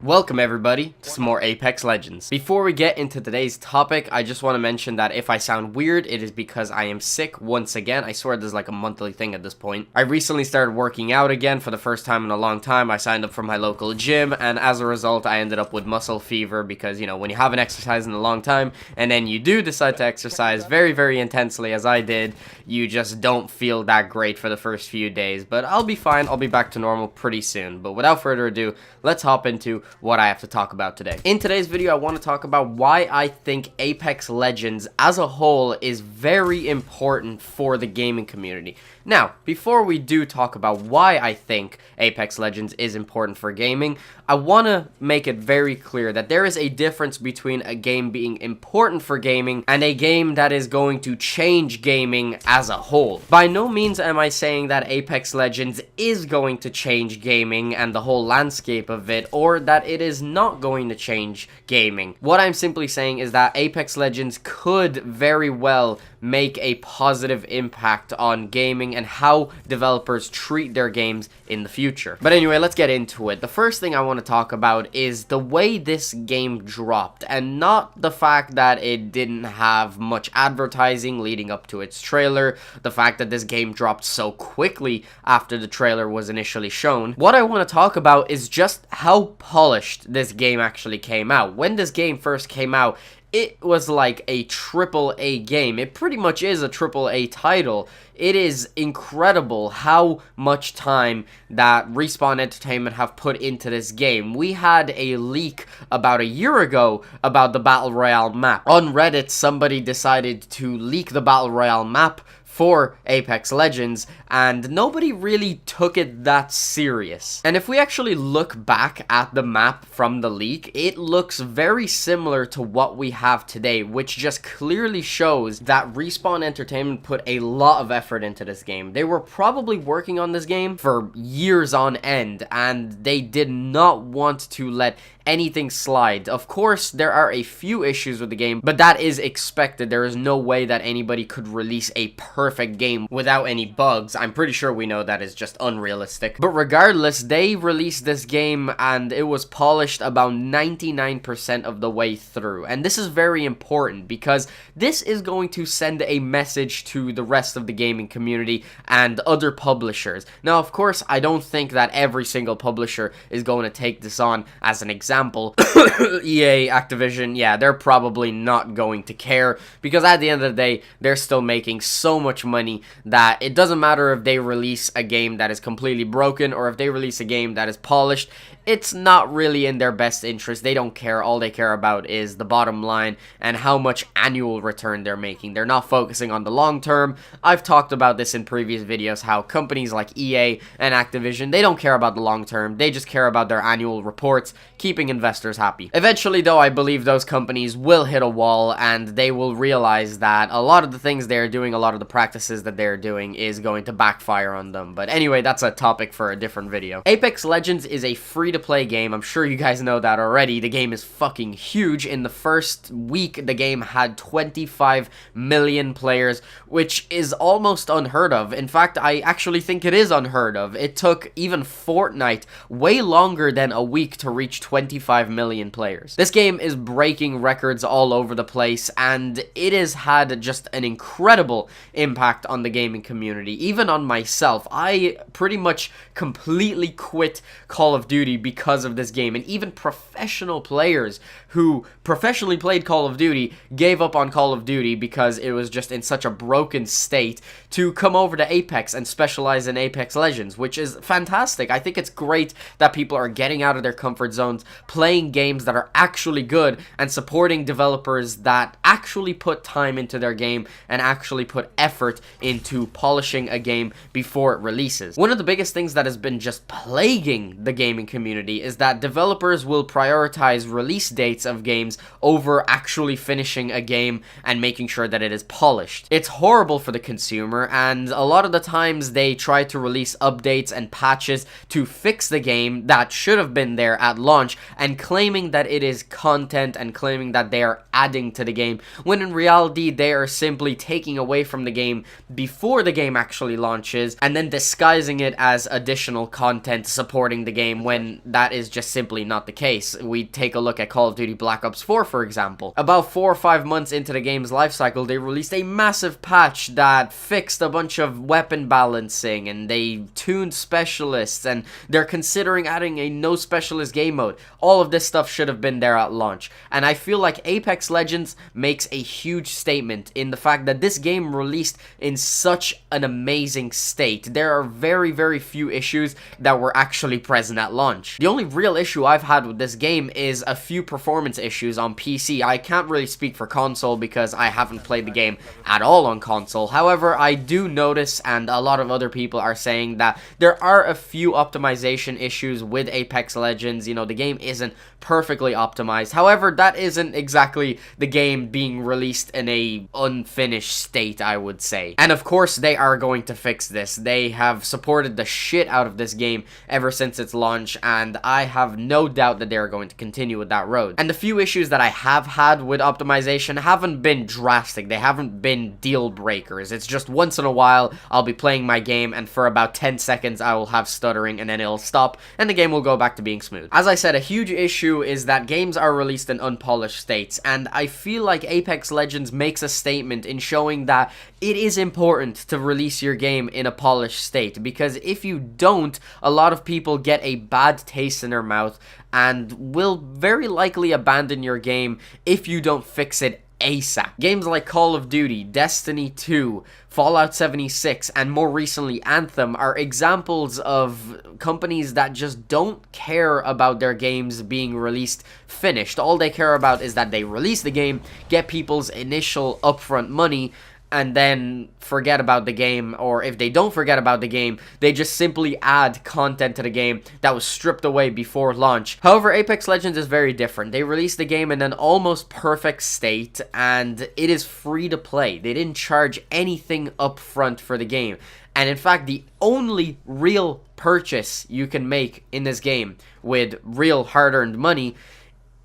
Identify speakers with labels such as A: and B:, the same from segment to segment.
A: Welcome everybody to some more Apex Legends. Before we get into today's topic, I just want to mention that if I sound weird, it is because I am sick once again. I swear this is like a monthly thing at this point. I recently started working out again for the first time in a long time. I signed up for my local gym, and as a result, I ended up with muscle fever because, you know, when you haven't exercised in a long time, and then you do decide to exercise very, very intensely, as I did, you just don't feel that great for the first few days. But I'll be fine. I'll be back to normal pretty soon. But without further ado, let's hop into what I have to talk about today. In today's video, I want to talk about why I think Apex Legends as a whole is very important for the gaming community. Now, before we do talk about why I think Apex Legends is important for gaming, I want to make it very clear that there is a difference between a game being important for gaming and a game that is going to change gaming as a whole. By no means am I saying that Apex Legends is going to change gaming and the whole landscape of it, or that it is not going to change gaming. What I'm simply saying is that Apex Legends could very well make a positive impact on gaming and how developers treat their games in the future. But anyway, let's get into it. The first thing I want to talk about is the way this game dropped, and not the fact that it didn't have much advertising leading up to its trailer, the fact that this game dropped so quickly after the trailer was initially shown. What I want to talk about is just how polished this game actually came out. When this game first came out, it was like a AAA game. It pretty much is a AAA title. It is incredible how much time that Respawn Entertainment have put into this game. We had a leak about a year ago about the Battle Royale map. On Reddit, somebody decided to leak the Battle Royale map for Apex Legends, and nobody really took it that serious. And if we actually look back at the map from the leak, it looks very similar to what we have today, which just clearly shows that Respawn Entertainment put a lot of effort into this game. They were probably working on this game for years on end, and they did not want to let anything slide. Of course, there are a few issues with the game, but that is expected. There is no way that anybody could release a perfect game without any bugs. I'm pretty sure we know that is just unrealistic. But regardless, they released this game and it was polished about 99% of the way through. And this is very important because this is going to send a message to the rest of the gaming community and other publishers. Now, of course, I don't think that every single publisher is going to take this on as an example. EA, Activision, yeah, they're probably not going to care because at the end of the day, they're still making so much money that it doesn't matter if they release a game that is completely broken or if they release a game that is polished. It's not really in their best interest. They don't care. All they care about is the bottom line and how much annual return they're making. They're not focusing on the long term. I've talked about this in previous videos, how companies like EA and Activision, they don't care about the long term. They just care about their annual reports, keeping investors happy. Eventually, though, I believe those companies will hit a wall and they will realize that a lot of the things they're doing, a lot of the practices that they're doing is going to backfire on them. But anyway, that's a topic for a different video. Apex Legends is a free-to-play game. I'm sure you guys know that already. The game is fucking huge. In the first week, the game had 25 million players, which is almost unheard of. In fact, I actually think it is unheard of. It took even Fortnite way longer than a week to reach 25 million players. This game is breaking records all over the place, and it has had just an incredible impact on the gaming community, even on myself. I pretty much completely quit Call of Duty because of this game, and even professional players who professionally played Call of Duty gave up on Call of Duty because it was just in such a broken state to come over to Apex and specialize in Apex Legends, which is fantastic. I think it's great that people are getting out of their comfort zones, playing games that are actually good, and supporting developers that actually put time into their game and actually put effort into polishing a game before it releases. One of the biggest things that has been just plaguing the gaming community is that developers will prioritize release dates of games over actually finishing a game and making sure that it is polished. It's horrible for the consumer, and a lot of the times they try to release updates and patches to fix the game that should have been there at launch, and claiming that it is content and claiming that they are adding to the game, when in reality they are simply taking away from the game before the game actually launches and then disguising it as additional content supporting the game, when that is just simply not the case. We take a look at Call of Duty Black Ops 4, for example. About 4 or 5 months into the game's lifecycle, they released a massive patch that fixed a bunch of weapon balancing, and they tuned specialists, and they're considering adding a no specialist game mode. All of this stuff should have been there at launch, and I feel like Apex Legends makes a huge statement in the fact that this game released in such an amazing state. There are very, very few issues that were actually present at launch. The only real issue I've had with this game is a few performance issues on PC. I can't really speak for console because I haven't played the game at all on console. However, I do notice, and a lot of other people are saying, that there are a few optimization issues with Apex Legends. You know, the game isn't perfectly optimized. However, that isn't exactly the game being released in a unfinished state, I would say. And of course, they are going to fix this. They have supported the shit out of this game ever since its launch, and I have no doubt that they are going to continue with that road. And the few issues that I have had with optimization haven't been drastic. They haven't been deal breakers. It's just once in a while I'll be playing my game, and for about 10 seconds I will have stuttering, and then it'll stop and the game will go back to being smooth. As I said, a huge issue is that games are released in unpolished states, and I feel like Apex Legends makes a statement in showing that it is important to release your game in a polished state, because if you don't, a lot of people get a bad taste in their mouth and will very likely abandon your game if you don't fix it ASAP. Games like Call of Duty, Destiny 2, Fallout 76, and more recently Anthem are examples of companies that just don't care about their games being released finished. All they care about is that they release the game, get people's initial upfront money, and then forget about the game. Or if they don't forget about the game, they just simply add content to the game that was stripped away before launch. However, Apex Legends is very different. They released the game in an almost perfect state, and it is free to play. They didn't charge anything upfront for the game. And in fact, the only real purchase you can make in this game with real hard-earned money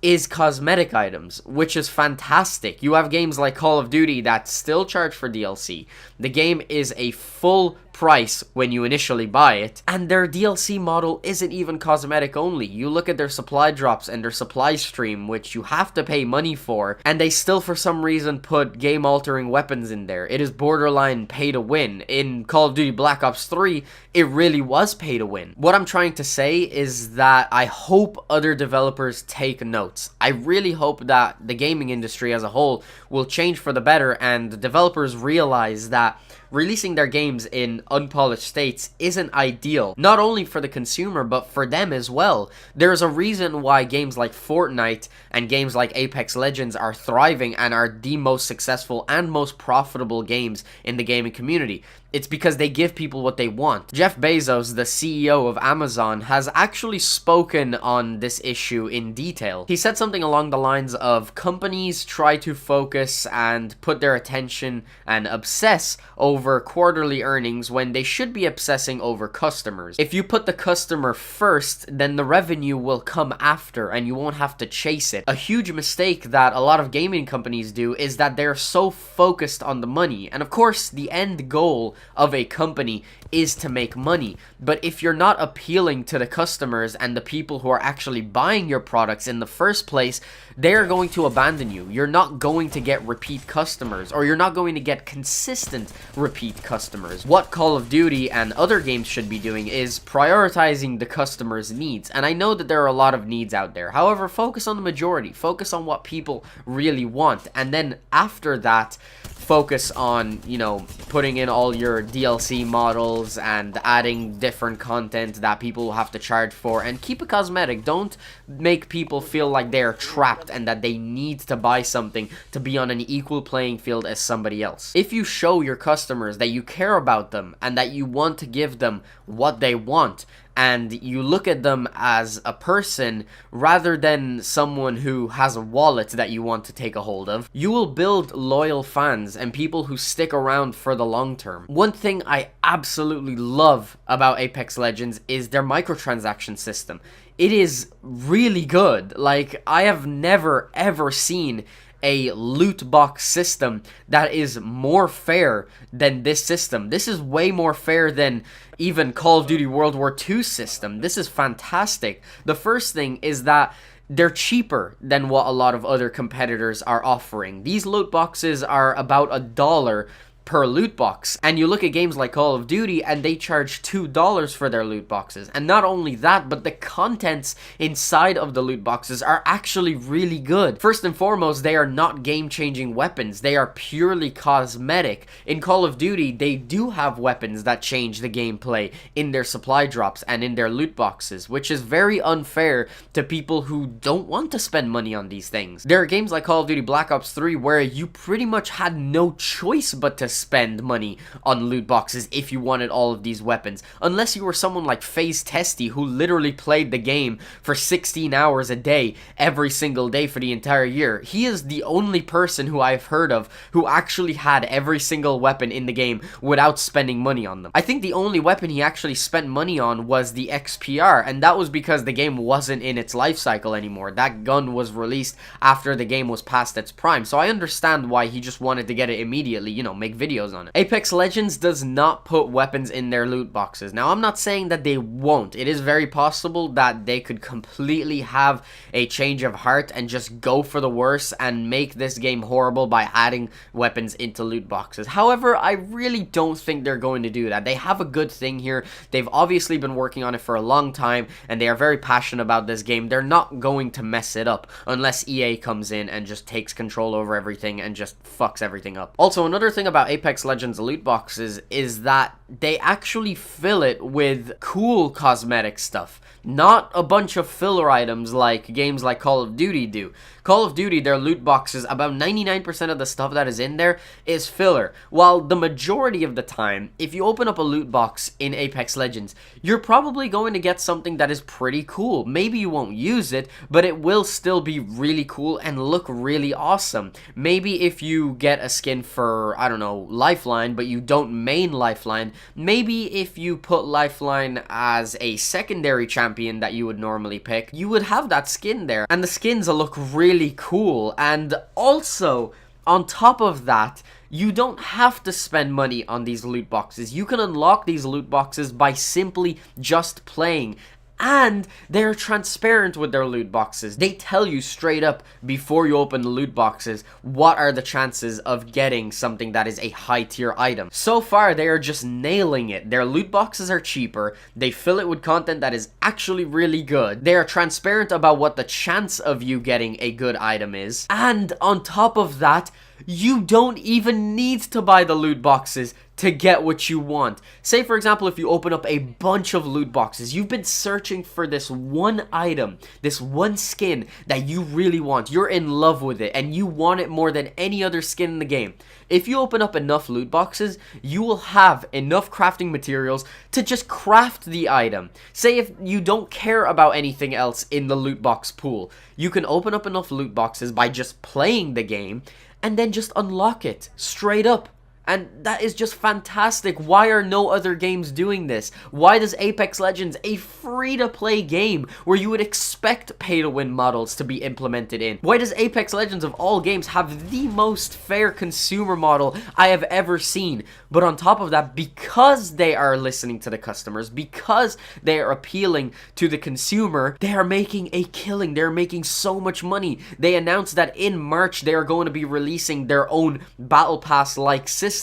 A: is cosmetic items, which is fantastic. You have games like Call of Duty that still charge for DLC. The game is a full price when you initially buy it, and their DLC model isn't even cosmetic only. You look at their supply drops and their supply stream, which you have to pay money for, and they still for some reason put game-altering weapons in there. It is borderline pay to win. In Call of Duty Black Ops 3, it really was pay to win. What I'm trying to say is that I hope other developers take notes. I really hope that the gaming industry as a whole will change for the better, and developers realize that releasing their games in unpolished states isn't ideal, not only for the consumer, but for them as well. There's a reason why games like Fortnite and games like Apex Legends are thriving and are the most successful and most profitable games in the gaming community. It's because they give people what they want. Jeff Bezos, the CEO of Amazon, has actually spoken on this issue in detail. He said something along the lines of, companies try to focus and put their attention and obsess over quarterly earnings when they should be obsessing over customers. If you put the customer first, then the revenue will come after and you won't have to chase it. A huge mistake that a lot of gaming companies do is that they're so focused on the money. And of course, the end goal of a company is to make money, but if you're not appealing to the customers and the people who are actually buying your products in the first place, they're going to abandon you. You're not going to get repeat customers, or you're not going to get consistent repeat customers. What Call of Duty and other games should be doing is prioritizing the customer's needs, and I know that there are a lot of needs out there. However, focus on the majority, focus on what people really want, and then after that, focus on, you know, putting in all your DLC models and adding different content that people will have to charge for, and keep it cosmetic. Don't make people feel like they're trapped and that they need to buy something to be on an equal playing field as somebody else. If you show your customers that you care about them and that you want to give them what they want, and you look at them as a person rather than someone who has a wallet that you want to take a hold of, you will build loyal fans and people who stick around for the long term. One thing I absolutely love about Apex Legends is their microtransaction system. It is really good. Like, I have never ever seen a loot box system that is more fair than this system. This is way more fair than even Call of Duty World War II system. This is fantastic. The first thing is that they're cheaper than what a lot of other competitors are offering. These loot boxes are about $1 per loot box, and you look at games like Call of Duty and they charge $2 for their loot boxes. And not only that, but the contents inside of the loot boxes are actually really good. First and foremost, they are not game-changing weapons. They are purely cosmetic. In Call of Duty, they do have weapons that change the gameplay in their supply drops and in their loot boxes, which is very unfair to people who don't want to spend money on these things. There are games like Call of Duty Black Ops 3 where you pretty much had no choice but to spend money on loot boxes if you wanted all of these weapons, unless you were someone like FaZe Testy, who literally played the game for 16 hours a day every single day for the entire year. He is the only person who I've heard of who actually had every single weapon in the game without spending money on them. I think the only weapon he actually spent money on was the XPR, and that was because the game wasn't in its life cycle anymore. That gun was released after the game was past its prime, so I understand why he just wanted to get it immediately, you know, make videos on it. Apex Legends does not put weapons in their loot boxes. Now, I'm not saying that they won't. It is very possible that they could completely have a change of heart and just go for the worst and make this game horrible by adding weapons into loot boxes. However, I really don't think they're going to do that. They have a good thing here. They've obviously been working on it for a long time, and they are very passionate about this game. They're not going to mess it up unless EA comes in and just takes control over everything and just fucks everything up. Also, another thing about Apex Legends loot boxes is that they actually fill it with cool cosmetic stuff, not a bunch of filler items like games like Call of Duty do. Call of Duty, their loot boxes, about 99% of the stuff that is in there is filler, while the majority of the time, if you open up a loot box in Apex Legends, you're probably going to get something that is pretty cool. Maybe you won't use it, but it will still be really cool and look really awesome. Maybe if you get a skin for, I don't know, Lifeline, but you don't main Lifeline, maybe if you put Lifeline as a secondary champion that you would normally pick, you would have that skin there, and the skins will look really cool. And also, on top of that, you don't have to spend money on these loot boxes. You can unlock these loot boxes by simply just playing. And they're transparent with their loot boxes. They tell you straight up before you open the loot boxes what are the chances of getting something that is a high tier item. So far, they are just nailing it. Their loot boxes are cheaper. They fill it with content that is actually really good. They are transparent about what the chance of you getting a good item is. And on top of that, you don't even need to buy the loot boxes to get what you want. Say, for example, if you open up a bunch of loot boxes, you've been searching for this one item, this one skin that you really want. You're in love with it, and you want it more than any other skin in the game. If you open up enough loot boxes, you will have enough crafting materials to just craft the item. Say if you don't care about anything else in the loot box pool, you can open up enough loot boxes by just playing the game, and then just unlock it straight up. And that is just fantastic. Why are no other games doing this? Why does Apex Legends, a free-to-play game where you would expect pay-to-win models to be implemented in, why does Apex Legends of all games have the most fair consumer model I have ever seen? But on top of that, because they are listening to the customers, because they are appealing to the consumer, they are making a killing. They're making so much money. They announced that in March they are going to be releasing their own Battle Pass-like system.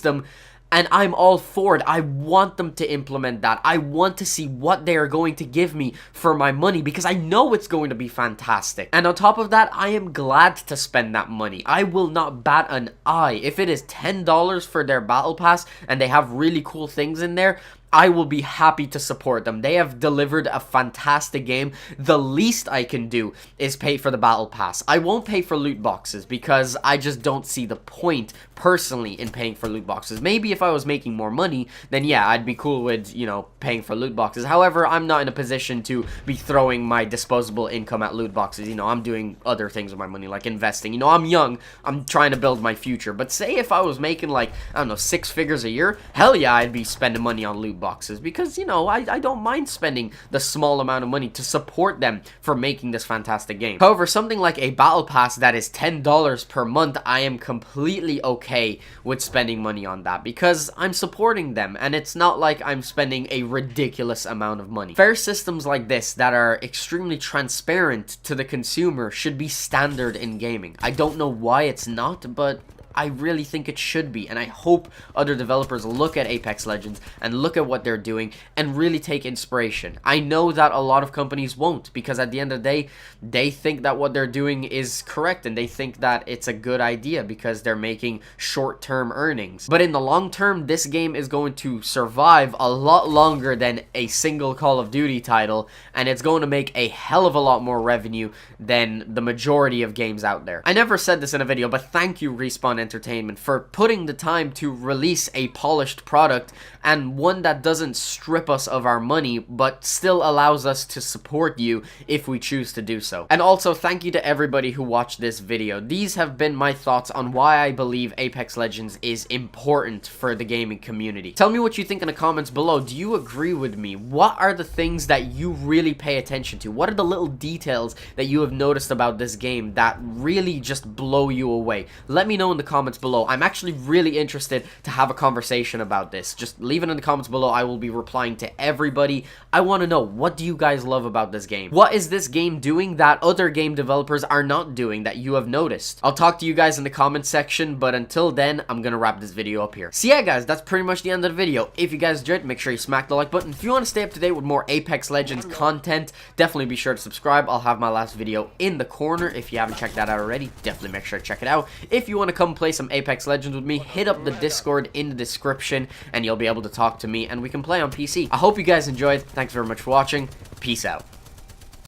A: And I'm all for it. I want them to implement that. I want to see what they are going to give me for my money, because I know it's going to be fantastic. And on top of that, I am glad to spend that money. I will not bat an eye. If it is $10 for their Battle Pass and they have really cool things in there, I will be happy to support them. They have delivered a fantastic game. The least I can do is pay for the Battle Pass. I won't pay for loot boxes because I just don't see the point personally in paying for loot boxes. Maybe if I was making more money, then yeah, I'd be cool with, you know, paying for loot boxes. However, I'm not in a position to be throwing my disposable income at loot boxes. You know, I'm doing other things with my money, like investing. You know, I'm young. I'm trying to build my future. But say if I was making, like, I don't know, 6 figures a year, hell yeah, I'd be spending money on loot boxes because, you know, I don't mind spending the small amount of money to support them for making this fantastic game. However, something like a battle pass that is $10 per month, I am completely okay with spending money on that because I'm supporting them, and it's not like I'm spending a ridiculous amount of money. Fair systems like this that are extremely transparent to the consumer should be standard in gaming. I don't know why it's not, but I really think it should be, and I hope other developers look at Apex Legends and look at what they're doing and really take inspiration. I know that a lot of companies won't, because at the end of the day, they think that what they're doing is correct, and they think that it's a good idea because they're making short-term earnings. But in the long term, this game is going to survive a lot longer than a single Call of Duty title, and it's going to make a hell of a lot more revenue than the majority of games out there. I never said this in a video, but thank you, Respawn Entertainment, for putting the time to release a polished product, and one that doesn't strip us of our money but still allows us to support you if we choose to do so. And also, thank you to everybody who watched this video. These have been my thoughts on why I believe Apex Legends is important for the gaming community. Tell me what you think in the comments below. Do you agree with me? What are the things that you really pay attention to? What are the little details that you have noticed about this game that really just blow you away? Let me know in the comments below. I'm actually really interested to have a conversation about this. Just leave it in the comments below. I will be replying to everybody. I want to know, what do you guys love about this game? What is this game doing that other game developers are not doing that you have noticed? I'll talk to you guys in the comments section, but until then, I'm gonna wrap this video up here. So yeah, guys, that's pretty much the end of the video. If you guys enjoyed, make sure you smack the like button. If you want to stay up to date with more Apex Legends content, definitely be sure to subscribe. I'll have my last video in the corner. If you haven't checked that out already, definitely make sure to check it out. If you want to come play some Apex Legends with me, hit up the Discord in the description and you'll be able to talk to me and we can play on PC. I hope you guys enjoyed. Thanks very much for watching. Peace out.